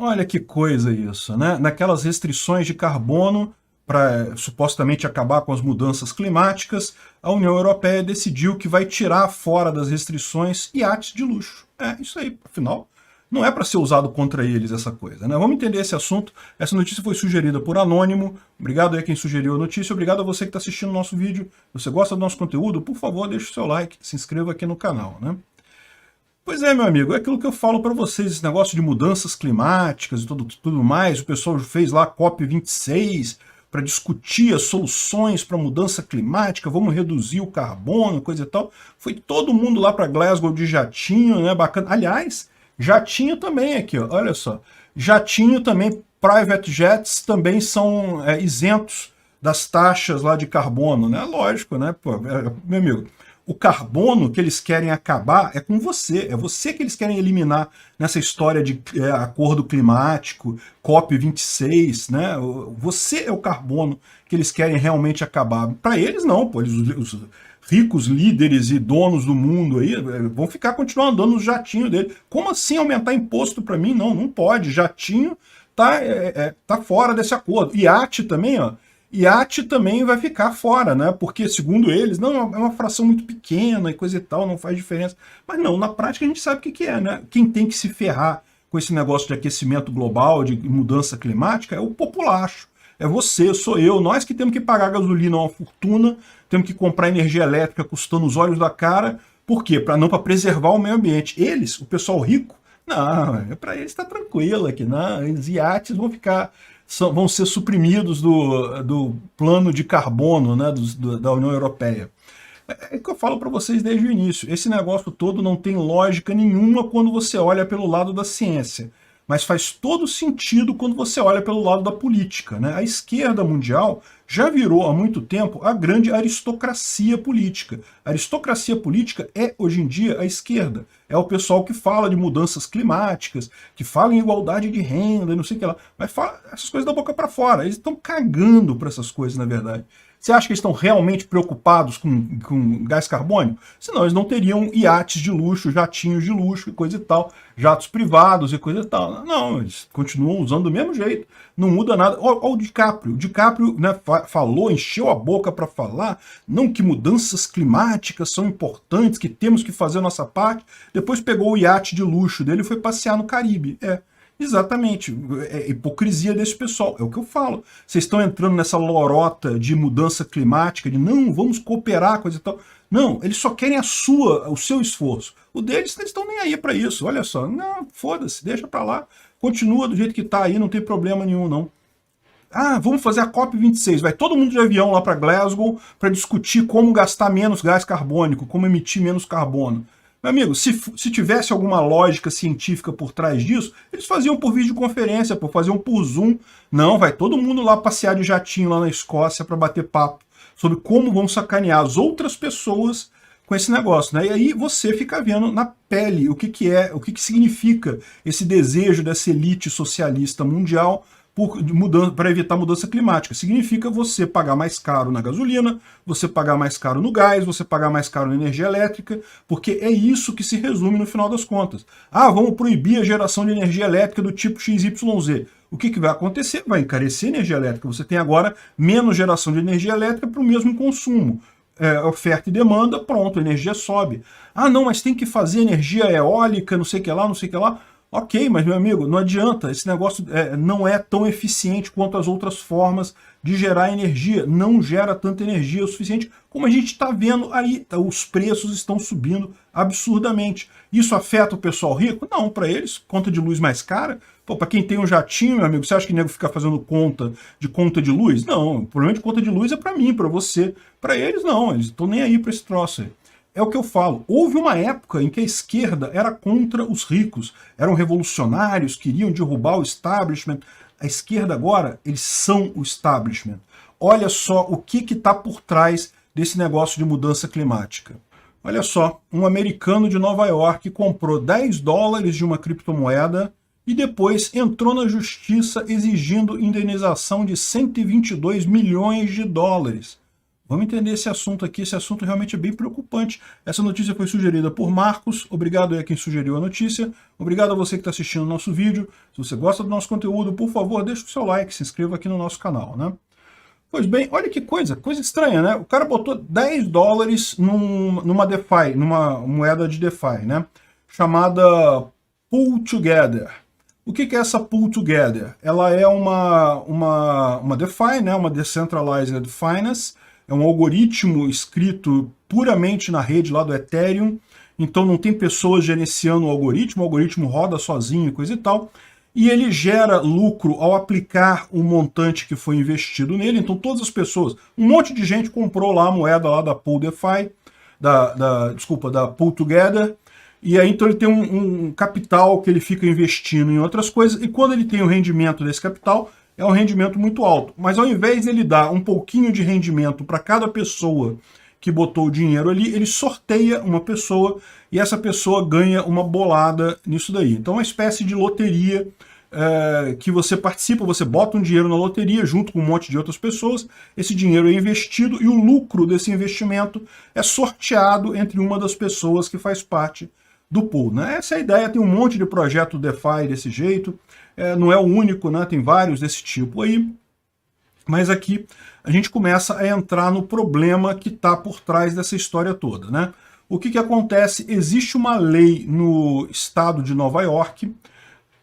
Olha que coisa isso, né? Naquelas restrições de carbono para supostamente acabar com as mudanças climáticas, a União Europeia decidiu que vai tirar fora das restrições iates de luxo. É isso aí, afinal, não é para ser usado contra eles essa coisa, né? Vamos entender esse assunto. Essa notícia foi sugerida por Anônimo. Obrigado aí quem sugeriu a notícia. Obrigado a você que está assistindo o nosso vídeo. Se você gosta do nosso conteúdo, por favor, deixe o seu like, se inscreva aqui no canal, né? Pois é, meu amigo, é aquilo que eu falo para vocês, esse negócio de mudanças climáticas e tudo mais. O pessoal fez lá a COP26 para discutir as soluções para a mudança climática, vamos reduzir o carbono, coisa e tal. Foi todo mundo lá para Glasgow de jatinho, né? Bacana. Aliás, jatinho também aqui, ó, olha só. Jatinho também, private jets também são isentos das taxas lá de carbono, né? Lógico, né? Pô, meu amigo, o carbono que eles querem acabar é com você, é você que eles querem eliminar nessa história de acordo climático, COP26, né? Você é o carbono que eles querem realmente acabar. Para eles não, pô, os ricos líderes e donos do mundo aí vão continuar andando no jatinho dele. Como assim aumentar imposto para mim? Não, não pode. Jatinho tá fora desse acordo. Iate também, ó. Iate também vai ficar fora, né? Porque, segundo eles, não, é uma fração muito pequena e coisa e tal, não faz diferença. Mas não, na prática a gente sabe o que é, né? Quem tem que se ferrar com esse negócio de aquecimento global, de mudança climática, é o populacho. É você, sou eu, nós que temos que pagar gasolina uma fortuna, temos que comprar energia elétrica custando os olhos da cara. Por quê? Para preservar o meio ambiente. Eles, o pessoal rico, não, para eles está tranquilo aqui, não, os iates vão ser suprimidos do plano de carbono, né, da União Europeia. É o que eu falo para vocês desde o início. Esse negócio todo não tem lógica nenhuma quando você olha pelo lado da ciência. Mas faz todo sentido quando você olha pelo lado da política, né? A esquerda mundial já virou há muito tempo a grande aristocracia política. A aristocracia política é, hoje em dia, a esquerda. É o pessoal que fala de mudanças climáticas, que fala em igualdade de renda, não sei o que lá. Mas fala essas coisas da boca para fora. Eles estão cagando para essas coisas, na verdade. Você acha que eles estão realmente preocupados com gás carbônico? Senão eles não teriam iates de luxo, jatinhos de luxo e coisa e tal, jatos privados e coisa e tal. Não, eles continuam usando do mesmo jeito, não muda nada. Olha o DiCaprio. O DiCaprio, né, falou, encheu a boca para falar, não, que mudanças climáticas são importantes, que temos que fazer a nossa parte. Depois pegou o iate de luxo dele e foi passear no Caribe. Exatamente, é hipocrisia desse pessoal, é o que eu falo. Vocês estão entrando nessa lorota de mudança climática, de não, vamos cooperar, coisa e tal. Não, eles só querem o seu esforço. O deles, eles estão nem aí para isso, olha só. Não, foda-se, deixa para lá. Continua do jeito que está aí, não tem problema nenhum, não. Ah, vamos fazer a COP26, vai todo mundo de avião lá para Glasgow para discutir como gastar menos gás carbônico, como emitir menos carbono. Meu amigo, se tivesse alguma lógica científica por trás disso, eles faziam por videoconferência, faziam por Zoom. Não, vai todo mundo lá passear de jatinho lá na Escócia para bater papo sobre como vão sacanear as outras pessoas com esse negócio, né? E aí você fica vendo na pele o que significa esse desejo dessa elite socialista mundial para evitar mudança climática. Significa você pagar mais caro na gasolina, você pagar mais caro no gás, você pagar mais caro na energia elétrica, porque é isso que se resume no final das contas. Ah, vamos proibir a geração de energia elétrica do tipo XYZ. O que vai acontecer? Vai encarecer a energia elétrica. Você tem agora menos geração de energia elétrica para o mesmo consumo. Oferta e demanda, pronto, a energia sobe. Ah, não, mas tem que fazer energia eólica, não sei o que lá, não sei o que lá. Ok, mas meu amigo, não adianta, esse negócio não é tão eficiente quanto as outras formas de gerar energia, não gera tanta energia o suficiente, como a gente está vendo aí, os preços estão subindo absurdamente. Isso afeta o pessoal rico? Não, para eles, conta de luz mais cara. Para quem tem um jatinho, meu amigo, você acha que o nego fica fazendo conta de luz? Não, o problema de conta de luz é para mim, para você. Para eles não, eles estão nem aí para esse troço aí. É o que eu falo. Houve uma época em que a esquerda era contra os ricos, eram revolucionários, queriam derrubar o establishment. A esquerda agora, eles são o establishment. Olha só o que está por trás desse negócio de mudança climática. Olha só, um americano de Nova York comprou $10 de uma criptomoeda e depois entrou na justiça exigindo indenização de 122 milhões de dólares. Vamos entender esse assunto aqui, esse assunto realmente é bem preocupante. Essa notícia foi sugerida por Marcos, obrigado a quem sugeriu a notícia, obrigado a você que está assistindo o nosso vídeo. Se você gosta do nosso conteúdo, por favor, deixe o seu like, se inscreva aqui no nosso canal, né? Pois bem, olha que coisa estranha, né? O cara botou 10 dólares numa DeFi, numa moeda de DeFi, né? Chamada Pool Together. O que é essa Pool Together? Ela é uma DeFi, né? Uma Decentralized Finance. É um algoritmo escrito puramente na rede lá do Ethereum. Então não tem pessoas gerenciando o algoritmo roda sozinho e coisa e tal. E ele gera lucro ao aplicar o montante que foi investido nele. Então todas as pessoas, um monte de gente comprou lá a moeda lá da Pool DeFi, da Pool Together, e aí então ele tem um capital que ele fica investindo em outras coisas, e quando ele tem o rendimento desse capital, é um rendimento muito alto. Mas ao invés de ele dar um pouquinho de rendimento para cada pessoa que botou o dinheiro ali, ele sorteia uma pessoa e essa pessoa ganha uma bolada nisso daí. Então é uma espécie de loteria que você participa, você bota um dinheiro na loteria junto com um monte de outras pessoas, esse dinheiro é investido e o lucro desse investimento é sorteado entre uma das pessoas que faz parte do pool, né? Essa é a ideia, tem um monte de projeto DeFi desse jeito, não é o único, né? Tem vários desse tipo aí, mas aqui a gente começa a entrar no problema que está por trás dessa história toda, né? O que acontece? Existe uma lei no estado de Nova York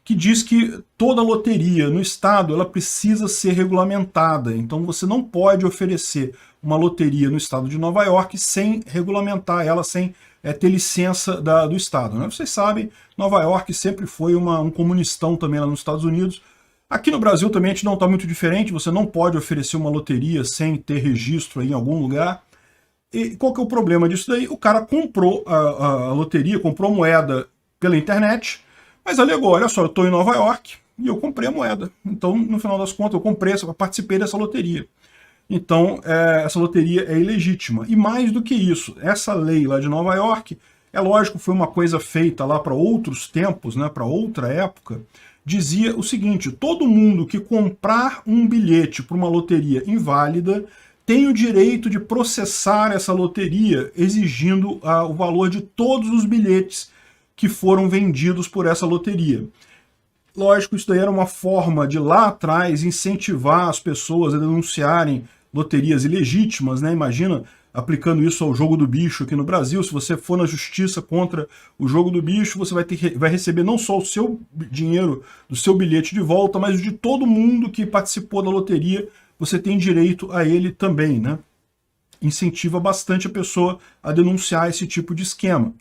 que diz que toda loteria no estado ela precisa ser regulamentada. Então você não pode oferecer uma loteria no estado de Nova York sem regulamentar ela, sem ter licença do estado, né? Vocês sabem, Nova York sempre foi um comunistão também lá nos Estados Unidos. Aqui no Brasil também a gente não está muito diferente, você não pode oferecer uma loteria sem ter registro aí em algum lugar. E qual que é o problema disso daí? O cara comprou a loteria, comprou moeda pela internet, mas alegou, olha só, eu estou em Nova York e eu comprei a moeda. Então, no final das contas, eu participei dessa loteria. Então, essa loteria é ilegítima. E mais do que isso, essa lei lá de Nova York, é lógico, foi uma coisa feita lá para outros tempos, né, para outra época, dizia o seguinte: todo mundo que comprar um bilhete para uma loteria inválida tem o direito de processar essa loteria exigindo o valor de todos os bilhetes que foram vendidos por essa loteria. Lógico, isso daí era uma forma de lá atrás incentivar as pessoas a denunciarem loterias ilegítimas, né? Imagina aplicando isso ao jogo do bicho aqui no Brasil. Se você for na justiça contra o jogo do bicho, você vai receber não só o seu dinheiro do seu bilhete de volta, mas o de todo mundo que participou da loteria, você tem direito a ele também, né? Incentiva bastante a pessoa a denunciar esse tipo de esquema.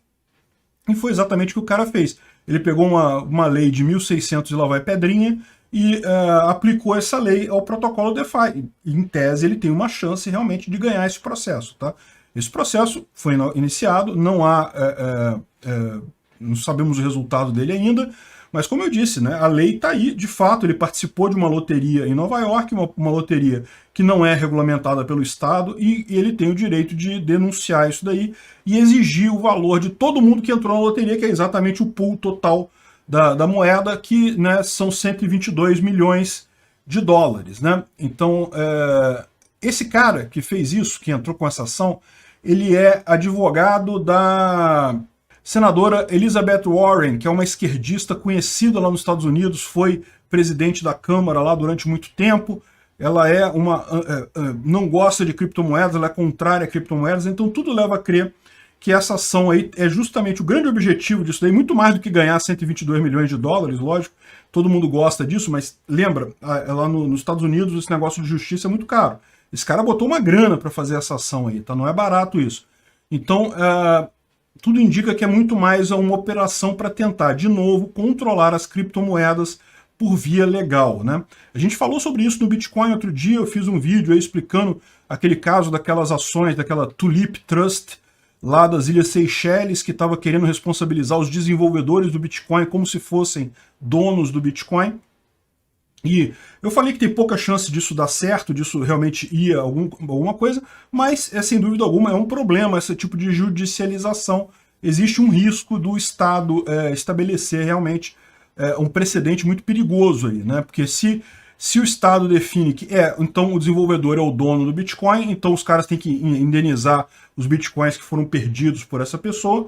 E foi exatamente o que o cara fez. Ele pegou uma lei de 1600 e lá vai pedrinha e aplicou essa lei ao protocolo DeFi. E, em tese, ele tem uma chance realmente de ganhar esse processo, tá? Esse processo foi iniciado, não sabemos o resultado dele ainda, mas como eu disse, né, a lei está aí, de fato, ele participou de uma loteria em Nova York, uma loteria que não é regulamentada pelo Estado, e ele tem o direito de denunciar isso daí e exigir o valor de todo mundo que entrou na loteria, que é exatamente o pool total da moeda, que, né, são 122 milhões de dólares. Né? Então, esse cara que fez isso, que entrou com essa ação, ele é advogado da senadora Elizabeth Warren, que é uma esquerdista conhecida lá nos Estados Unidos, foi presidente da Câmara lá durante muito tempo. Ela não gosta de criptomoedas, ela é contrária a criptomoedas, então tudo leva a crer que essa ação aí é justamente o grande objetivo disso daí, muito mais do que ganhar 122 milhões de dólares, lógico, todo mundo gosta disso, mas lembra, lá nos Estados Unidos esse negócio de justiça é muito caro. Esse cara botou uma grana para fazer essa ação aí, tá? Não é barato isso. Então, tudo indica que é muito mais uma operação para tentar, de novo, controlar as criptomoedas por via legal, né? A gente falou sobre isso no Bitcoin outro dia, eu fiz um vídeo aí explicando aquele caso daquelas ações, daquela Tulip Trust, lá das Ilhas Seychelles, que estava querendo responsabilizar os desenvolvedores do Bitcoin como se fossem donos do Bitcoin. E eu falei que tem pouca chance disso dar certo, disso realmente ir a alguma coisa, mas sem dúvida alguma é um problema esse tipo de judicialização. Existe um risco do Estado estabelecer realmente um precedente muito perigoso aí, né? Porque se Se o Estado define que então o desenvolvedor é o dono do Bitcoin, então os caras têm que indenizar os Bitcoins que foram perdidos por essa pessoa,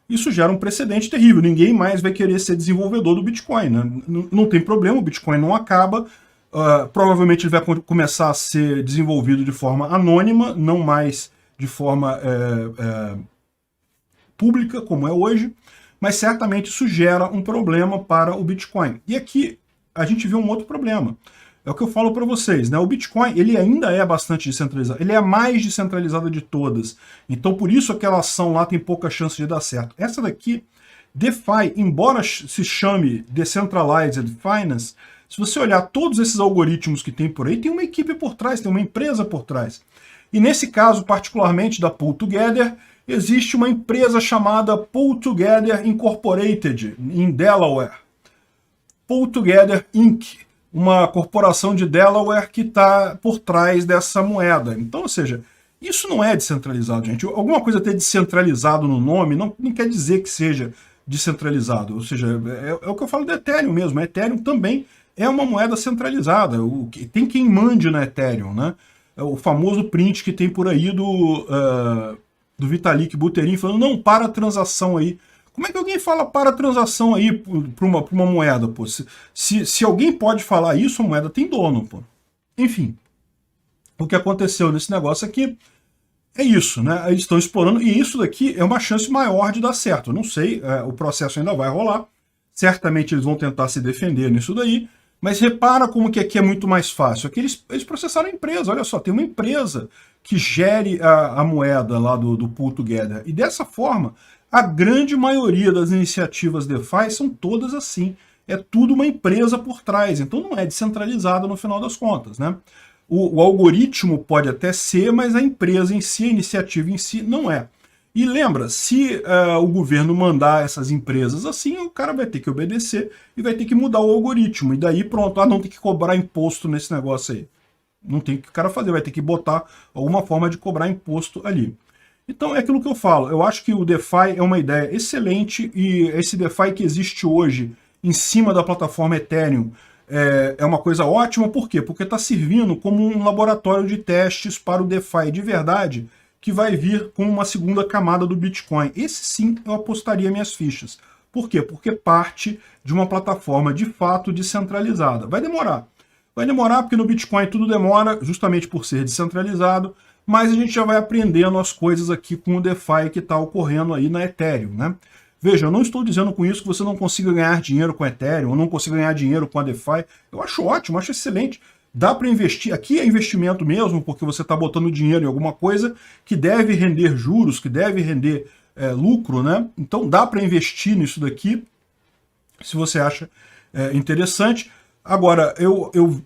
isso gera um precedente terrível. Ninguém mais vai querer ser desenvolvedor do Bitcoin, né? Não tem problema, o Bitcoin não acaba. Provavelmente ele vai começar a ser desenvolvido de forma anônima, não mais de forma pública, como é hoje, mas certamente isso gera um problema para o Bitcoin. E aqui a gente vê um outro problema. É o que eu falo para vocês, né? O Bitcoin, ele ainda é bastante descentralizado, ele é a mais descentralizada de todas. Então, por isso aquela ação lá tem pouca chance de dar certo. Essa daqui, DeFi, embora se chame Decentralized Finance, se você olhar todos esses algoritmos que tem por aí, tem uma equipe por trás, tem uma empresa por trás. E nesse caso, particularmente da Pull Together, existe uma empresa chamada Pull Together Incorporated, em Delaware. Pull Together Inc., uma corporação de Delaware que está por trás dessa moeda. Então, ou seja, isso não é descentralizado, gente. Alguma coisa ter descentralizado no nome não quer dizer que seja descentralizado. Ou seja, é o que eu falo do Ethereum mesmo. A Ethereum também é uma moeda centralizada. Tem quem mande na Ethereum, né? O famoso print que tem por aí do Vitalik Buterin falando, não, para a transação aí. Como é que alguém fala para a transação aí para uma moeda, pô? Se alguém pode falar isso, a moeda tem dono, pô. Enfim, o que aconteceu nesse negócio aqui é isso, né? Eles estão explorando, e isso daqui é uma chance maior de dar certo. Eu não sei, o processo ainda vai rolar. Certamente eles vão tentar se defender nisso daí, mas repara como que aqui é muito mais fácil. Aqui eles processaram a empresa, olha só, tem uma empresa que gere a moeda lá do Pull Together. E dessa forma, a grande maioria das iniciativas DeFi são todas assim. É tudo uma empresa por trás, então não é descentralizado no final das contas, né? O algoritmo pode até ser, mas a empresa em si, a iniciativa em si, não é. E lembra, se o governo mandar essas empresas assim, o cara vai ter que obedecer e vai ter que mudar o algoritmo. E daí pronto, não tem que cobrar imposto nesse negócio aí. Não tem o que o cara fazer, vai ter que botar alguma forma de cobrar imposto ali. Então é aquilo que eu falo, eu acho que o DeFi é uma ideia excelente e esse DeFi que existe hoje em cima da plataforma Ethereum é uma coisa ótima, por quê? Porque está servindo como um laboratório de testes para o DeFi de verdade, que vai vir com uma segunda camada do Bitcoin. Esse sim eu apostaria minhas fichas. Por quê? Porque parte de uma plataforma de fato descentralizada. Vai demorar. Vai demorar porque no Bitcoin tudo demora justamente por ser descentralizado, mas a gente já vai aprendendo as coisas aqui com o DeFi que está ocorrendo aí na Ethereum, né? Veja, eu não estou dizendo com isso que você não consiga ganhar dinheiro com Ethereum, ou não consiga ganhar dinheiro com a DeFi. Eu acho ótimo, acho excelente. Dá para investir, aqui é investimento mesmo, porque você está botando dinheiro em alguma coisa que deve render juros, que deve render lucro, né? Então dá para investir nisso daqui, se você acha interessante. Agora,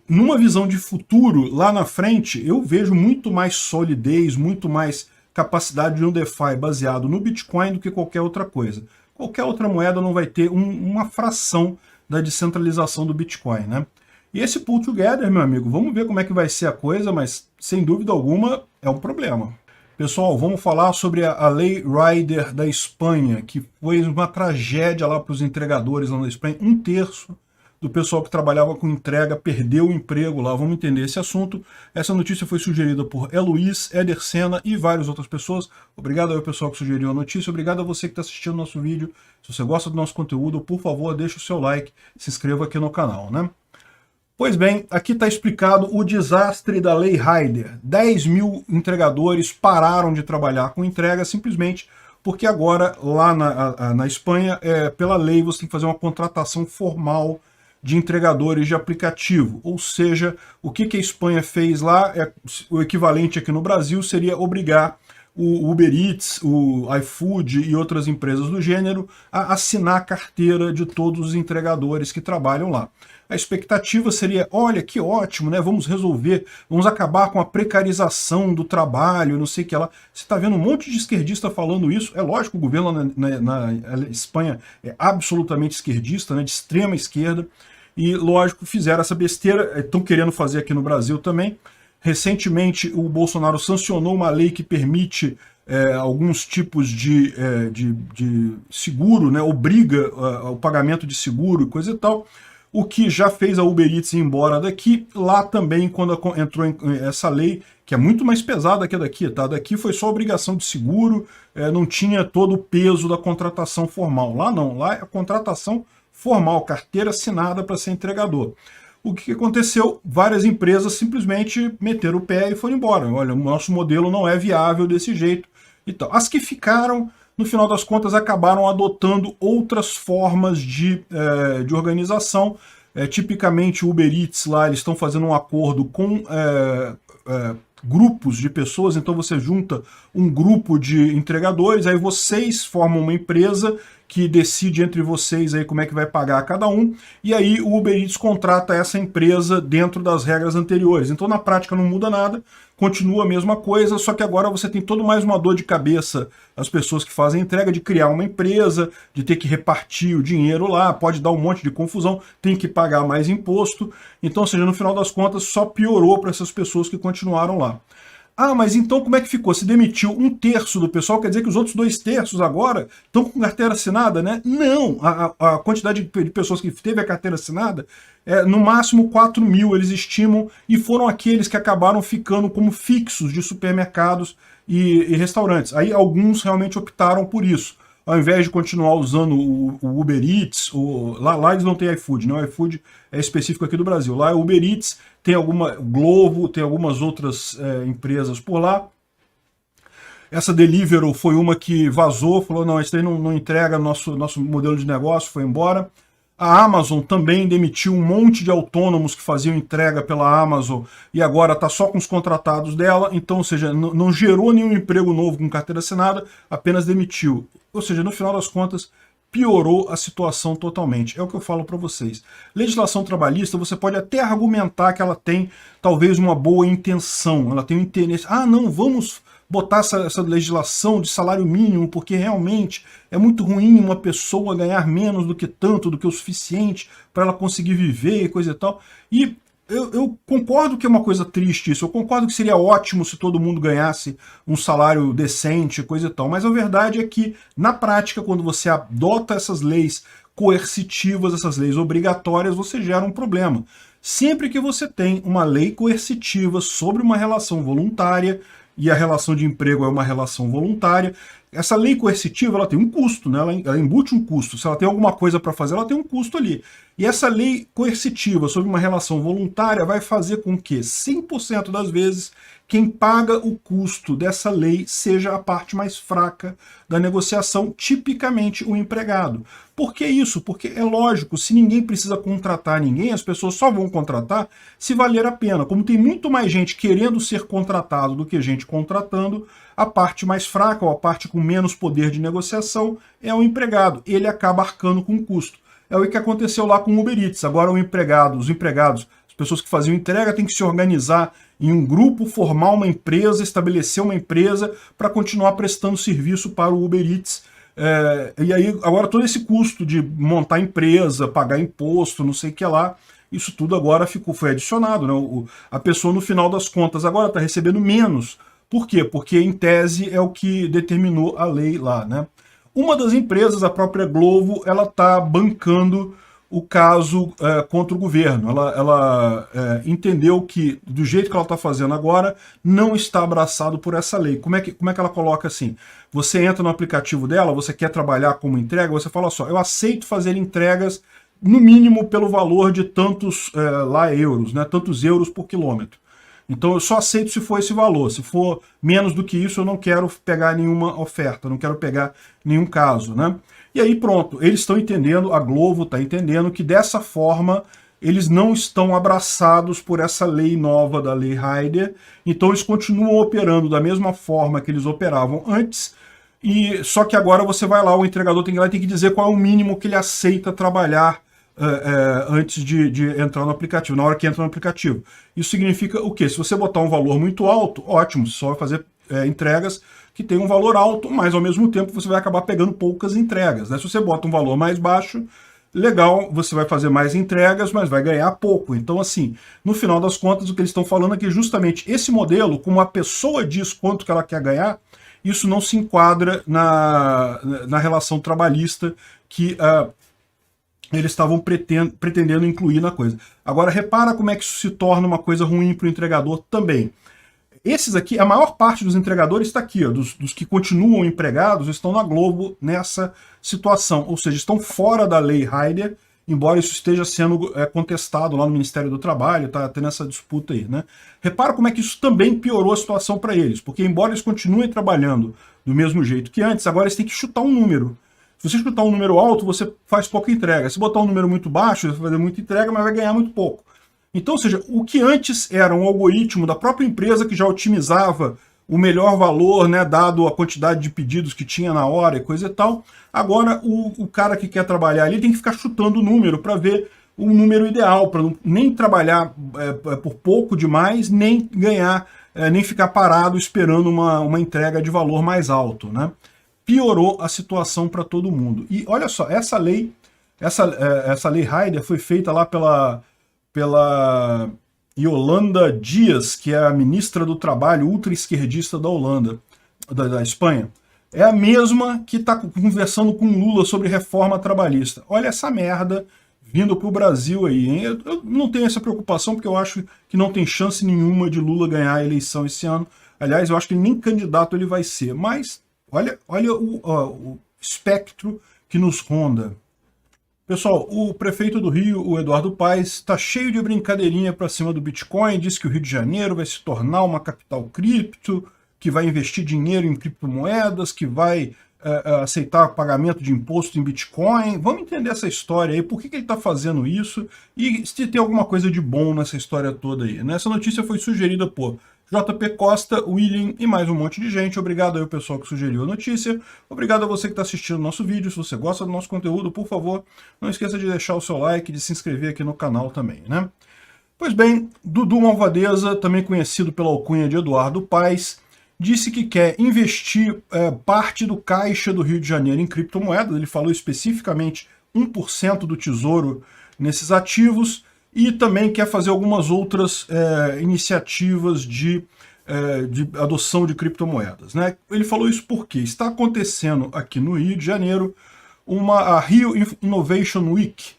numa visão de futuro, lá na frente, eu vejo muito mais solidez, muito mais capacidade de um DeFi baseado no Bitcoin do que qualquer outra coisa. Qualquer outra moeda não vai ter uma fração da descentralização do Bitcoin, né? E esse Pull Together, meu amigo, vamos ver como é que vai ser a coisa, mas sem dúvida alguma é um problema. Pessoal, vamos falar sobre a Lei Rider da Espanha, que foi uma tragédia lá para os entregadores lá na Espanha. 1/3 do pessoal que trabalhava com entrega perdeu o emprego lá. Vamos entender esse assunto. Essa notícia foi sugerida por Eloís, Éder Sena e várias outras pessoas. Obrigado ao pessoal que sugeriu a notícia. Obrigado a você que está assistindo o nosso vídeo. Se você gosta do nosso conteúdo, por favor, deixe o seu like, se inscreva aqui no canal, né? Pois bem, aqui está explicado o desastre da Lei Rider. 10 mil entregadores pararam de trabalhar com entrega simplesmente porque agora, lá na Espanha, pela lei, você tem que fazer uma contratação formal de entregadores de aplicativo. Ou seja, o que a Espanha fez lá, o equivalente aqui no Brasil seria obrigar o Uber Eats, o iFood e outras empresas do gênero a assinar a carteira de todos os entregadores que trabalham lá. A expectativa seria, olha, que ótimo, né? Vamos resolver, vamos acabar com a precarização do trabalho, não sei o que lá. Você está vendo um monte de esquerdista falando isso. É lógico, o governo na Espanha é absolutamente esquerdista, né? De extrema esquerda. E, lógico, fizeram essa besteira, estão querendo fazer aqui no Brasil também. Recentemente, o Bolsonaro sancionou uma lei que permite alguns tipos de seguro, né? Obriga o pagamento de seguro e coisa e tal. o que já fez a Uber Eats ir embora daqui. Lá também, quando entrou essa lei, que é muito mais pesada que a daqui, tá? Daqui foi só obrigação de seguro, não tinha todo o peso da contratação formal. Lá não, lá é a contratação formal, carteira assinada para ser entregador. O que aconteceu? Várias empresas simplesmente meteram o pé e foram embora. Olha, o nosso modelo não é viável desse jeito. Então, as que ficaram, no final das contas, acabaram adotando outras formas de organização. Tipicamente, o Uber Eats lá, eles estão fazendo um acordo com grupos de pessoas, então você junta um grupo de entregadores, aí vocês formam uma empresa que decide entre vocês aí como é que vai pagar a cada um, e aí o Uber Eats contrata essa empresa dentro das regras anteriores. Então na prática não muda nada, continua a mesma coisa, só que agora você tem todo mais uma dor de cabeça, as pessoas que fazem entrega, de criar uma empresa, de ter que repartir o dinheiro lá, pode dar um monte de confusão, tem que pagar mais imposto, então, ou seja, no final das contas só piorou para essas pessoas que continuaram lá. Ah, mas então como é que ficou? Se demitiu 1/3 do pessoal, quer dizer que os outros 2/3 agora estão com carteira assinada, né? Não, a quantidade de pessoas que teve a carteira assinada é no máximo 4.000, eles estimam, e foram aqueles que acabaram ficando como fixos de supermercados e restaurantes. Aí alguns realmente optaram por isso. Ao invés de continuar usando o Uber Eats, lá eles não têm iFood, né? O iFood é específico aqui do Brasil. Lá é o Uber Eats, tem alguma Glovo, tem algumas outras empresas por lá. Essa Deliveroo foi uma que vazou, falou, não, isso aí não entrega nosso modelo de negócio, foi embora. A Amazon também demitiu um monte de autônomos que faziam entrega pela Amazon e agora está só com os contratados dela, então, ou seja, não gerou nenhum emprego novo com carteira assinada, apenas demitiu. Ou seja, no final das contas, piorou a situação totalmente. É o que eu falo para vocês. Legislação trabalhista, você pode até argumentar que ela tem talvez uma boa intenção, ela tem um interesse. Ah, não, vamos botar essa legislação de salário mínimo, porque realmente é muito ruim uma pessoa ganhar menos do que tanto, do que o suficiente para ela conseguir viver e coisa e tal. E eu concordo que é uma coisa triste isso, eu concordo que seria ótimo se todo mundo ganhasse um salário decente, coisa e tal, mas a verdade é que, na prática, quando você adota essas leis coercitivas, essas leis obrigatórias, você gera um problema. Sempre que você tem uma lei coercitiva sobre uma relação voluntária, e a relação de emprego é uma relação voluntária, essa lei coercitiva ela tem um custo, né? Ela embute um custo. Se ela tem alguma coisa para fazer, ela tem um custo ali. E essa lei coercitiva sobre uma relação voluntária vai fazer com que 100% das vezes quem paga o custo dessa lei seja a parte mais fraca da negociação, tipicamente o empregado. Por que isso? Porque é lógico, se ninguém precisa contratar ninguém, as pessoas só vão contratar se valer a pena. Como tem muito mais gente querendo ser contratado do que gente contratando, a parte mais fraca, ou a parte com menos poder de negociação, é o empregado. Ele acaba arcando com o custo. É o que aconteceu lá com o Uber Eats. Agora os empregados, as pessoas que faziam entrega, têm que se organizar em um grupo, formar uma empresa, estabelecer uma empresa para continuar prestando serviço para o Uber Eats. E aí agora todo esse custo de montar empresa, pagar imposto, não sei o que lá, isso tudo agora foi adicionado, né? A pessoa no final das contas agora está recebendo menos. Por quê? Porque em tese é o que determinou a lei lá, né? Uma das empresas, a própria Glovo, ela está bancando o caso contra o governo. Ela entendeu que, do jeito que ela está fazendo agora, não está abraçado por essa lei. Como é que ela coloca assim? Você entra no aplicativo dela, você quer trabalhar como entrega, você fala só, eu aceito fazer entregas no mínimo pelo valor de tantos euros, né? Tantos euros por quilômetro. Então eu só aceito se for esse valor. Se for menos do que isso, eu não quero pegar nenhuma oferta, não quero pegar nenhum caso, né? E aí pronto, eles estão entendendo, a Glovo está entendendo que dessa forma eles não estão abraçados por essa lei nova da Lei Rider, então eles continuam operando da mesma forma que eles operavam antes, e só que agora você vai lá, o entregador tem que ir lá e tem que dizer qual é o mínimo que ele aceita trabalhar antes de entrar no aplicativo, na hora que entra no aplicativo. Isso significa o quê? Se você botar um valor muito alto, ótimo, você só vai fazer entregas que tem um valor alto, mas ao mesmo tempo você vai acabar pegando poucas entregas, né? Se você bota um valor mais baixo, legal, você vai fazer mais entregas, mas vai ganhar pouco. Então, assim, no final das contas, o que eles estão falando é que justamente esse modelo, como a pessoa diz quanto que ela quer ganhar, isso não se enquadra na relação trabalhista que eles estavam pretendendo incluir na coisa. Agora, repara como é que isso se torna uma coisa ruim para o entregador também. Esses aqui, a maior parte dos entregadores está aqui, ó, dos que continuam empregados, estão na Globo nessa situação, ou seja, estão fora da lei Heider, embora isso esteja sendo contestado lá no Ministério do Trabalho, está tendo essa disputa aí, né? Repara como é que isso também piorou a situação para eles, porque embora eles continuem trabalhando do mesmo jeito que antes, agora eles têm que chutar um número. Se você chutar um número alto, você faz pouca entrega. Se botar um número muito baixo, você vai fazer muita entrega, mas vai ganhar muito pouco. Então, ou seja, o que antes era um algoritmo da própria empresa que já otimizava o melhor valor, né, dado a quantidade de pedidos que tinha na hora e coisa e tal, agora o cara que quer trabalhar ali tem que ficar chutando o número para ver o número ideal, para nem trabalhar por pouco demais, nem ganhar, nem ficar parado esperando uma entrega de valor mais alto, né? Piorou a situação para todo mundo. E olha só, essa lei Heider foi feita lá pela Yolanda Dias, que é a ministra do Trabalho ultra-esquerdista da Holanda, da Espanha. É a mesma que está conversando com Lula sobre reforma trabalhista. Olha essa merda vindo para o Brasil aí, hein? Eu não tenho essa preocupação, porque eu acho que não tem chance nenhuma de Lula ganhar a eleição esse ano. Aliás, eu acho que nem candidato ele vai ser. Mas olha o espectro que nos ronda. Pessoal, o prefeito do Rio, o Eduardo Paes, está cheio de brincadeirinha para cima do Bitcoin, diz que o Rio de Janeiro vai se tornar uma capital cripto, que vai investir dinheiro em criptomoedas, que vai aceitar pagamento de imposto em Bitcoin. Vamos entender essa história aí, por que ele está fazendo isso e se tem alguma coisa de bom nessa história toda aí, né? Essa notícia foi sugerida por JP Costa, William e mais um monte de gente. Obrigado aí ao pessoal que sugeriu a notícia. Obrigado a você que está assistindo o nosso vídeo. Se você gosta do nosso conteúdo, por favor, não esqueça de deixar o seu like e de se inscrever aqui no canal também, né? Pois bem, Dudu Malvadeza, também conhecido pela alcunha de Eduardo Paes, disse que quer investir parte do caixa do Rio de Janeiro em criptomoedas. Ele falou especificamente 1% do tesouro nesses ativos, e também quer fazer algumas outras iniciativas de adoção de criptomoedas, né? Ele falou isso porque está acontecendo aqui no Rio de Janeiro a Rio Innovation Week,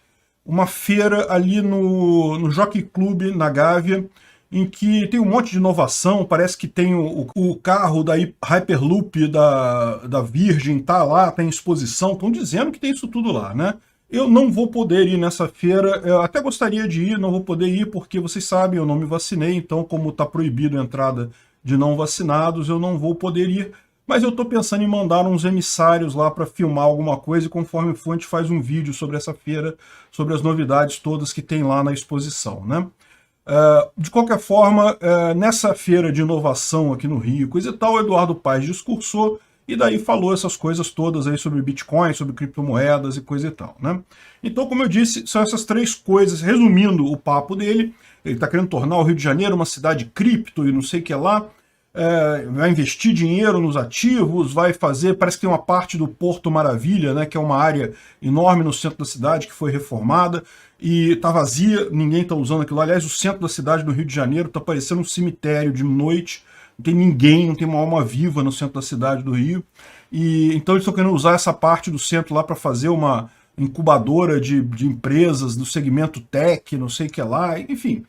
uma feira ali no Jockey Club, na Gávea, em que tem um monte de inovação. Parece que tem o carro da Hyperloop da Virgin, tá lá, tem exposição, estão dizendo que tem isso tudo lá, né? Eu não vou poder ir nessa feira, eu até gostaria de ir, não vou poder ir porque vocês sabem, eu não me vacinei, então como está proibido a entrada de não vacinados, eu não vou poder ir. Mas eu estou pensando em mandar uns emissários lá para filmar alguma coisa e conforme for a gente faz um vídeo sobre essa feira, sobre as novidades todas que tem lá na exposição, né? De qualquer forma, nessa feira de inovação aqui no Rio, coisa e tal, o Eduardo Paes discursou e daí falou essas coisas todas aí sobre Bitcoin, sobre criptomoedas e coisa e tal, né? Então, como eu disse, são essas três coisas, resumindo o papo dele. Ele está querendo tornar o Rio de Janeiro uma cidade cripto e não sei o que lá, vai investir dinheiro nos ativos, vai fazer, parece que tem uma parte do Porto Maravilha, né, que é uma área enorme no centro da cidade que foi reformada e está vazia, ninguém está usando aquilo. Aliás, o centro da cidade do Rio de Janeiro está parecendo um cemitério de noite, não tem ninguém, não tem uma alma viva no centro da cidade do Rio. E então eles estão querendo usar essa parte do centro lá para fazer uma incubadora de empresas do segmento tech, não sei o que lá, enfim.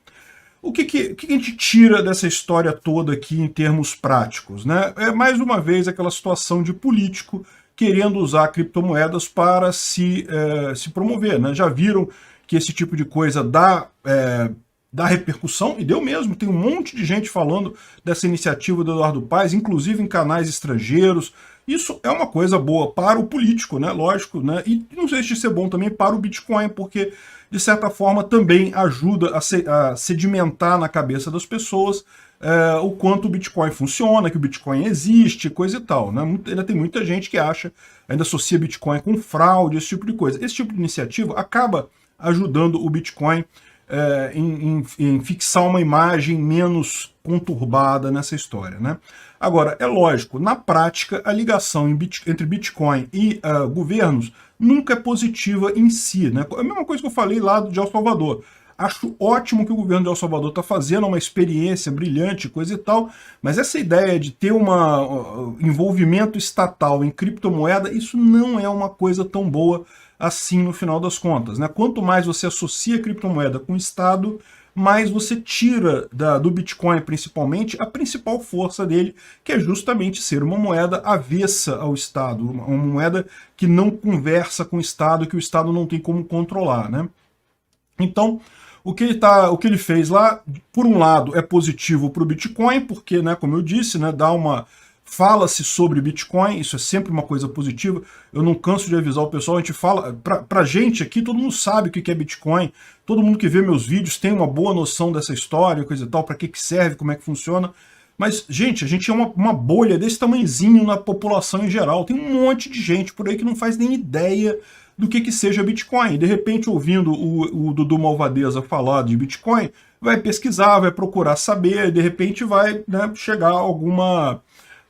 O que a gente tira dessa história toda aqui em termos práticos, né? É mais uma vez aquela situação de político querendo usar criptomoedas para se promover, né? Já viram que esse tipo de coisa dá repercussão, e deu mesmo. Tem um monte de gente falando dessa iniciativa do Eduardo Paes, inclusive em canais estrangeiros. Isso é uma coisa boa para o político, né? Lógico, né? E não deixa de ser bom também para o Bitcoin, porque de certa forma também ajuda a sedimentar na cabeça das pessoas o quanto o Bitcoin funciona, que o Bitcoin existe, coisa e tal, né? Ainda tem muita gente que ainda associa Bitcoin com fraude, esse tipo de coisa. Esse tipo de iniciativa acaba ajudando o Bitcoin em fixar uma imagem menos conturbada nessa história, né? Agora, é lógico, na prática, a ligação entre Bitcoin e governos nunca é positiva em si, né? É a mesma coisa que eu falei lá de El Salvador. Acho ótimo que o governo de El Salvador está fazendo, uma experiência brilhante, coisa e tal, mas essa ideia de ter um envolvimento estatal em criptomoeda, isso não é uma coisa tão boa assim no final das contas, né? Quanto mais você associa a criptomoeda com o Estado, mais você tira do Bitcoin, principalmente, a principal força dele, que é justamente ser uma moeda avessa ao Estado, uma moeda que não conversa com o Estado, que o Estado não tem como controlar, né? Então, o que ele fez lá, por um lado, é positivo para o Bitcoin, porque, né, como eu disse, né, fala-se sobre Bitcoin, isso é sempre uma coisa positiva. Eu não canso de avisar o pessoal, a gente fala, pra gente aqui, todo mundo sabe o que é Bitcoin, todo mundo que vê meus vídeos tem uma boa noção dessa história, coisa e tal, para que serve, como é que funciona. Mas, gente, a gente é uma bolha desse tamanhozinho na população em geral. Tem um monte de gente por aí que não faz nem ideia do que seja Bitcoin. De repente, ouvindo o Dudu Malvadeza falar de Bitcoin, vai pesquisar, vai procurar saber, de repente vai, né, chegar a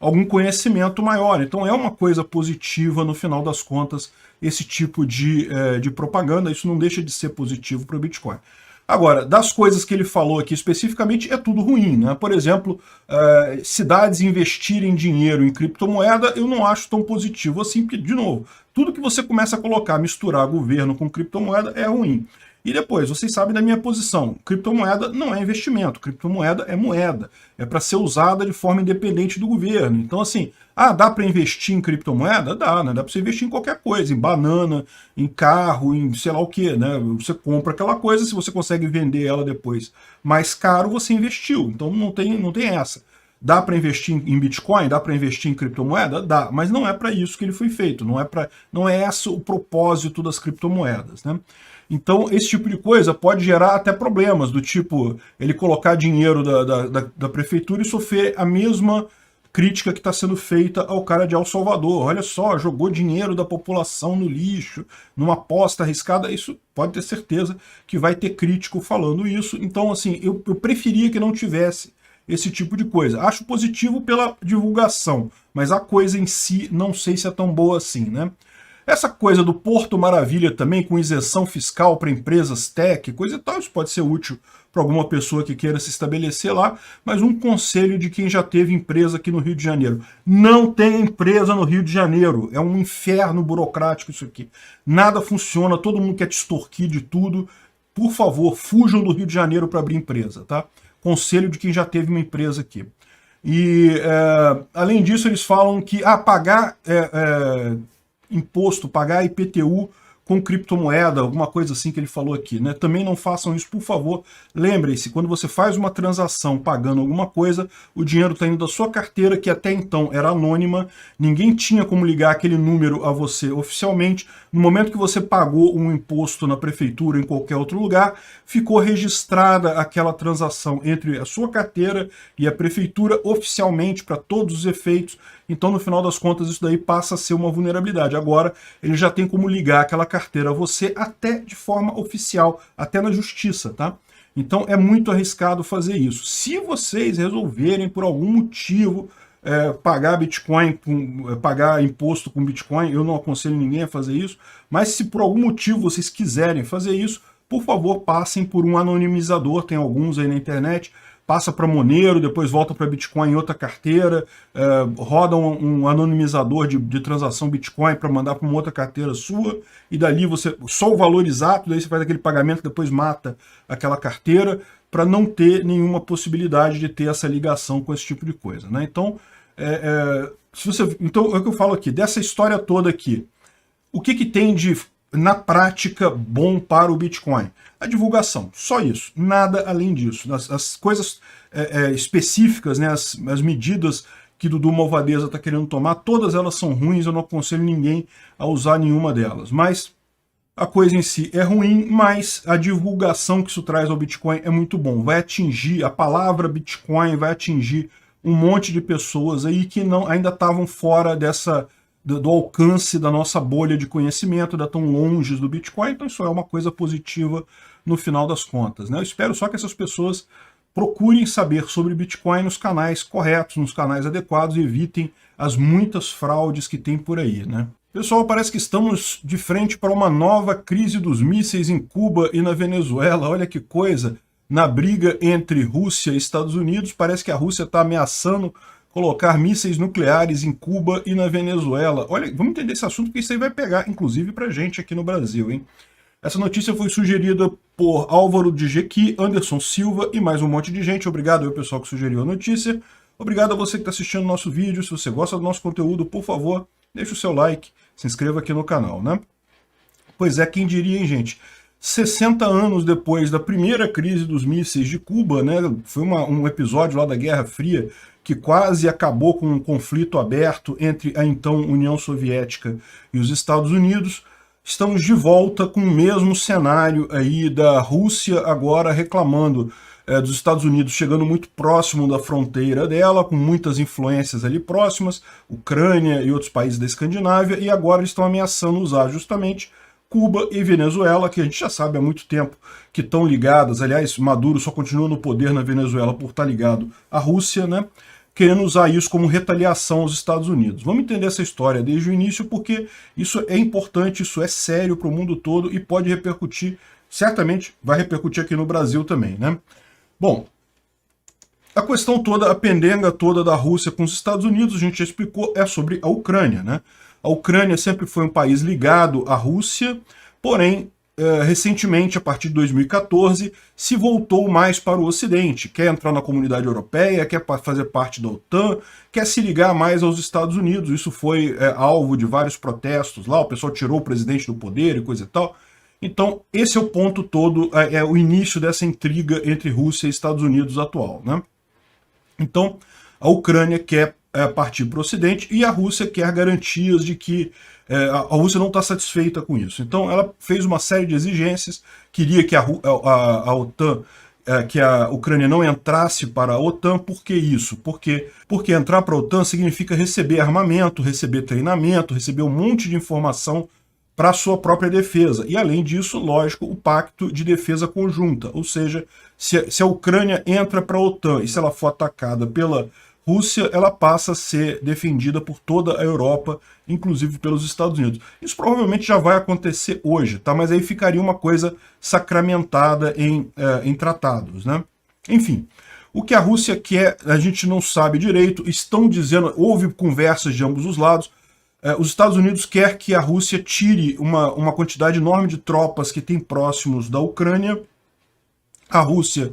algum conhecimento maior. Então é uma coisa positiva, no final das contas, esse tipo de propaganda. Isso não deixa de ser positivo para o Bitcoin. Agora, das coisas que ele falou aqui especificamente, é tudo ruim, né? Por exemplo, cidades investirem dinheiro em criptomoeda, eu não acho tão positivo assim, porque, de novo, tudo que você começa a colocar, misturar governo com criptomoeda é ruim. E depois, vocês sabem da minha posição, criptomoeda não é investimento, criptomoeda é moeda, é para ser usada de forma independente do governo. Então assim, dá para investir em criptomoeda? Dá, né? Dá para você investir em qualquer coisa, em banana, em carro, em sei lá o que, né? Você compra aquela coisa, se você consegue vender ela depois mais caro, você investiu, então não tem essa. Dá para investir em Bitcoin? Dá para investir em criptomoeda? Dá, mas não é para isso que ele foi feito, não é esse o propósito das criptomoedas, né? Então, esse tipo de coisa pode gerar até problemas, do tipo, ele colocar dinheiro da prefeitura e sofrer a mesma crítica que está sendo feita ao cara de El Salvador. Olha só, jogou dinheiro da população no lixo, numa aposta arriscada. Isso pode ter certeza que vai ter crítico falando isso. Então, assim, eu preferia que não tivesse esse tipo de coisa. Acho positivo pela divulgação, mas a coisa em si não sei se é tão boa assim, né? Essa coisa do Porto Maravilha também, com isenção fiscal para empresas tech, coisa e tal, isso pode ser útil para alguma pessoa que queira se estabelecer lá, mas um conselho de quem já teve empresa aqui no Rio de Janeiro. Não tem empresa no Rio de Janeiro, é um inferno burocrático isso aqui. Nada funciona, todo mundo quer te extorquir de tudo. Por favor, fujam do Rio de Janeiro para abrir empresa, tá? Conselho de quem já teve uma empresa aqui. E, além disso, eles falam que pagar imposto, pagar IPTU com criptomoeda, alguma coisa assim que ele falou aqui, né? Também não façam isso, por favor. Lembrem-se, quando você faz uma transação pagando alguma coisa, o dinheiro está indo da sua carteira, que até então era anônima, ninguém tinha como ligar aquele número a você oficialmente. No momento que você pagou um imposto na prefeitura ou em qualquer outro lugar, ficou registrada aquela transação entre a sua carteira e a prefeitura oficialmente para todos os efeitos. Então, no final das contas, isso daí passa a ser uma vulnerabilidade. Agora, ele já tem como ligar aquela carteira a você até de forma oficial, até na justiça, tá? Então, é muito arriscado fazer isso. Se vocês resolverem, por algum motivo, pagar Bitcoin, pagar imposto com Bitcoin, eu não aconselho ninguém a fazer isso, mas se por algum motivo vocês quiserem fazer isso, por favor, passem por um anonimizador, tem alguns aí na internet, passa para Monero, depois volta para Bitcoin em outra carteira, roda um anonimizador de transação Bitcoin para mandar para uma outra carteira sua, e dali você, só o valor exato, daí você faz aquele pagamento, depois mata aquela carteira, para não ter nenhuma possibilidade de ter essa ligação com esse tipo de coisa, né? Então, então, é o que eu falo aqui, dessa história toda aqui, o que tem de, na prática, bom para o Bitcoin? A divulgação, só isso, nada além disso. As coisas específicas, né, as medidas que Dudu Malvadeza está querendo tomar, todas elas são ruins, eu não aconselho ninguém a usar nenhuma delas. Mas a coisa em si é ruim, mas a divulgação que isso traz ao Bitcoin é muito bom. Vai atingir, a palavra Bitcoin vai atingir um monte de pessoas aí que ainda estavam fora do alcance da nossa bolha de conhecimento, ainda tão longe do Bitcoin, então isso é uma coisa positiva no final das contas, né? Eu espero só que essas pessoas procurem saber sobre Bitcoin nos canais corretos, nos canais adequados, e evitem as muitas fraudes que tem por aí, né? Pessoal, parece que estamos de frente para uma nova crise dos mísseis em Cuba e na Venezuela. Olha que coisa! Na briga entre Rússia e Estados Unidos, parece que a Rússia está ameaçando colocar mísseis nucleares em Cuba e na Venezuela. Olha, vamos entender esse assunto, porque isso aí vai pegar, inclusive, para a gente aqui no Brasil, hein? Essa notícia foi sugerida por Álvaro de Jequi, Anderson Silva e mais um monte de gente. Obrigado ao pessoal que sugeriu a notícia. Obrigado a você que está assistindo o nosso vídeo. Se você gosta do nosso conteúdo, por favor, deixa o seu like, se inscreva aqui no canal, né? Pois é, quem diria, hein, gente? 60 anos depois da primeira crise dos mísseis de Cuba, né? Foi um episódio lá da Guerra Fria que quase acabou com um conflito aberto entre a então União Soviética e os Estados Unidos. Estamos de volta com o mesmo cenário aí da Rússia agora reclamando dos Estados Unidos, chegando muito próximo da fronteira dela, com muitas influências ali próximas, Ucrânia e outros países da Escandinávia, e agora eles estão ameaçando usar justamente Cuba e Venezuela, que a gente já sabe há muito tempo que estão ligadas. Aliás, Maduro só continua no poder na Venezuela por estar ligado à Rússia, né? Querendo usar isso como retaliação aos Estados Unidos. Vamos entender essa história desde o início, porque isso é importante, isso é sério para o mundo todo e pode repercutir, certamente vai repercutir aqui no Brasil também, né? Bom, a questão toda, a pendenga toda da Rússia com os Estados Unidos, a gente já explicou, é sobre a Ucrânia, né? A Ucrânia sempre foi um país ligado à Rússia, porém, recentemente, a partir de 2014, se voltou mais para o Ocidente, quer entrar na comunidade europeia, quer fazer parte da OTAN, quer se ligar mais aos Estados Unidos. Isso foi alvo de vários protestos lá, o pessoal tirou o presidente do poder e coisa e tal. Então, esse é o ponto todo, é o início dessa intriga entre Rússia e Estados Unidos atual, né? Então, a Ucrânia quer partir para o Ocidente e a Rússia quer garantias de que a Rússia não está satisfeita com isso. Então, ela fez uma série de exigências, queria que a OTAN, que a Ucrânia não entrasse para a OTAN. Por que isso? Porque entrar para a OTAN significa receber armamento, receber treinamento, receber um monte de informação para a sua própria defesa. E, além disso, lógico, o Pacto de Defesa Conjunta. Ou seja, se a Ucrânia entra para a OTAN e se ela for atacada pela Rússia, ela passa a ser defendida por toda a Europa, inclusive pelos Estados Unidos. Isso provavelmente já vai acontecer hoje, tá? Mas aí ficaria uma coisa sacramentada em tratados, né? Enfim, o que a Rússia quer, a gente não sabe direito, estão dizendo, houve conversas de ambos os lados. Os Estados Unidos quer que a Rússia tire uma quantidade enorme de tropas que tem próximos da Ucrânia. A Rússia